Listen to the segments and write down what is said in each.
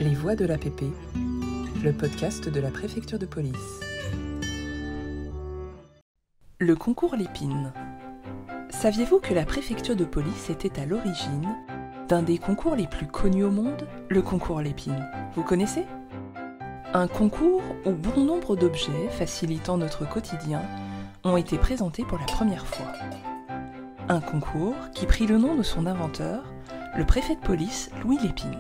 Les Voix de l'APP, le podcast de la préfecture de police. Le concours Lépine. Saviez-vous que la préfecture de police était à l'origine d'un des concours les plus connus au monde, le concours Lépine? Vous connaissez? Un concours où bon nombre d'objets facilitant notre quotidien ont été présentés pour la première fois. Un concours qui prit le nom de son inventeur, le préfet de police Louis Lépine.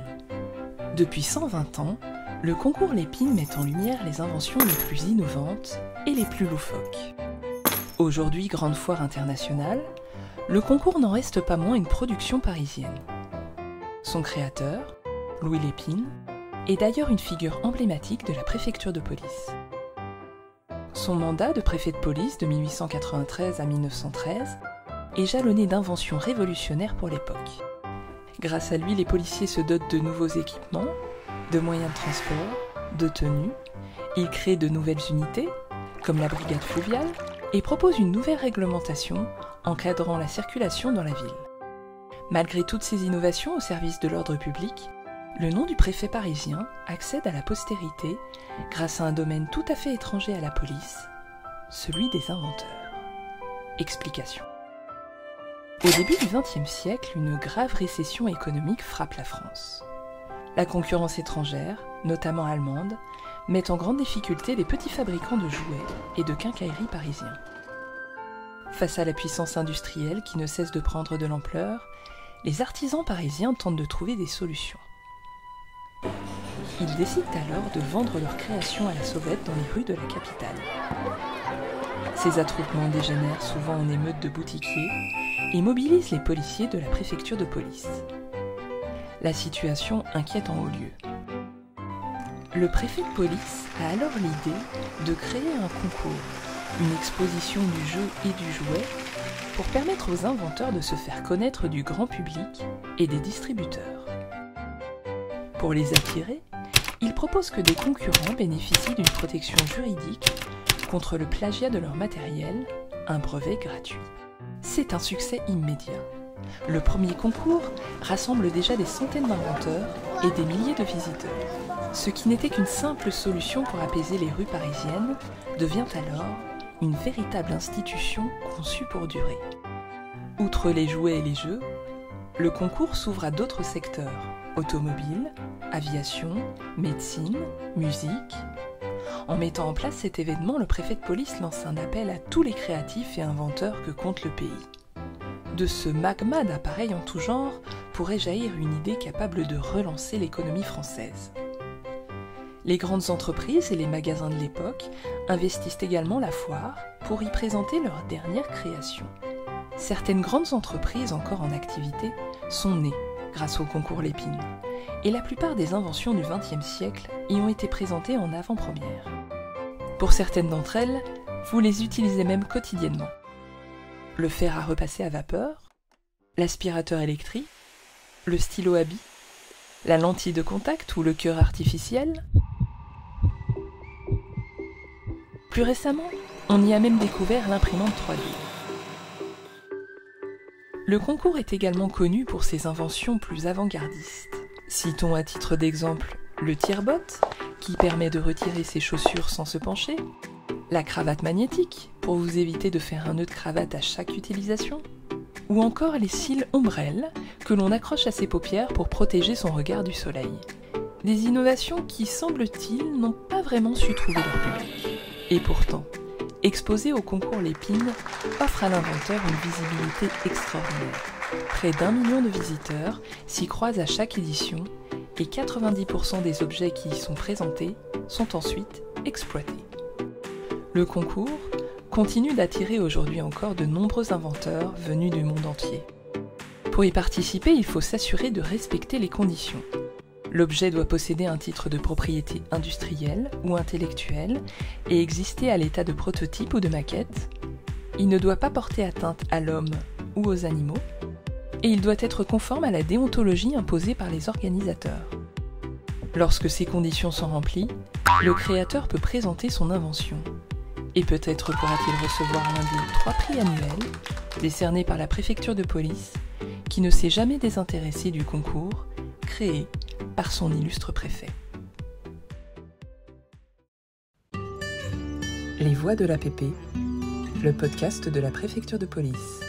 Depuis 120 ans, le concours Lépine met en lumière les inventions les plus innovantes et les plus loufoques. Aujourd'hui grande foire internationale, le concours n'en reste pas moins une production parisienne. Son créateur, Louis Lépine, est d'ailleurs une figure emblématique de la préfecture de police. Son mandat de préfet de police de 1893 à 1913 est jalonné d'inventions révolutionnaires pour l'époque. Grâce à lui, les policiers se dotent de nouveaux équipements, de moyens de transport, de tenues. Il crée de nouvelles unités, comme la brigade fluviale, et propose une nouvelle réglementation encadrant la circulation dans la ville. Malgré toutes ces innovations au service de l'ordre public, le nom du préfet parisien accède à la postérité grâce à un domaine tout à fait étranger à la police, celui des inventeurs. Explication. Au début du XXe siècle, une grave récession économique frappe la France. La concurrence étrangère, notamment allemande, met en grande difficulté les petits fabricants de jouets et de quincailleries parisiens. Face à la puissance industrielle qui ne cesse de prendre de l'ampleur, les artisans parisiens tentent de trouver des solutions. Ils décident alors de vendre leurs créations à la sauvette dans les rues de la capitale. Ces attroupements dégénèrent souvent en émeutes de boutiquiers et mobilisent les policiers de la préfecture de police. La situation inquiète en haut lieu. Le préfet de police a alors l'idée de créer un concours, une exposition du jeu et du jouet, pour permettre aux inventeurs de se faire connaître du grand public et des distributeurs. Pour les attirer, il propose que des concurrents bénéficient d'une protection juridique contre le plagiat de leur matériel, un brevet gratuit. C'est un succès immédiat. Le premier concours rassemble déjà des centaines d'inventeurs et des milliers de visiteurs. Ce qui n'était qu'une simple solution pour apaiser les rues parisiennes devient alors une véritable institution conçue pour durer. Outre les jouets et les jeux, le concours s'ouvre à d'autres secteurs, automobile, aviation, médecine, musique. En mettant en place cet événement, le préfet de police lance un appel à tous les créatifs et inventeurs que compte le pays. De ce magma d'appareils en tout genre pourrait jaillir une idée capable de relancer l'économie française. Les grandes entreprises et les magasins de l'époque investissent également la foire pour y présenter leurs dernières créations. Certaines grandes entreprises encore en activité sont nées grâce au concours Lépine, et la plupart des inventions du XXe siècle y ont été présentées en avant-première. Pour certaines d'entre elles, vous les utilisez même quotidiennement. Le fer à repasser à vapeur, l'aspirateur électrique, le stylo à billes, la lentille de contact ou le cœur artificiel. Plus récemment, on y a même découvert l'imprimante 3D. Le concours est également connu pour ses inventions plus avant-gardistes. Citons à titre d'exemple le tire-botte, qui permet de retirer ses chaussures sans se pencher, la cravate magnétique, pour vous éviter de faire un nœud de cravate à chaque utilisation, ou encore les cils ombrelles, que l'on accroche à ses paupières pour protéger son regard du soleil. Des innovations qui, semble-t-il, n'ont pas vraiment su trouver leur public. Et pourtant, exposer au concours Lépine offre à l'inventeur une visibilité extraordinaire. Près d'1 million de visiteurs s'y croisent à chaque édition et 90% des objets qui y sont présentés sont ensuite exploités. Le concours continue d'attirer aujourd'hui encore de nombreux inventeurs venus du monde entier. Pour y participer, il faut s'assurer de respecter les conditions. L'objet doit posséder un titre de propriété industrielle ou intellectuelle et exister à l'état de prototype ou de maquette. Il ne doit pas porter atteinte à l'homme ou aux animaux. Et il doit être conforme à la déontologie imposée par les organisateurs. Lorsque ces conditions sont remplies, le créateur peut présenter son invention. Et peut-être pourra-t-il recevoir l'un des 3 prix annuels décernés par la préfecture de police, qui ne s'est jamais désintéressée du concours créé par son illustre préfet. Les Voix de l'APP, le podcast de la préfecture de police.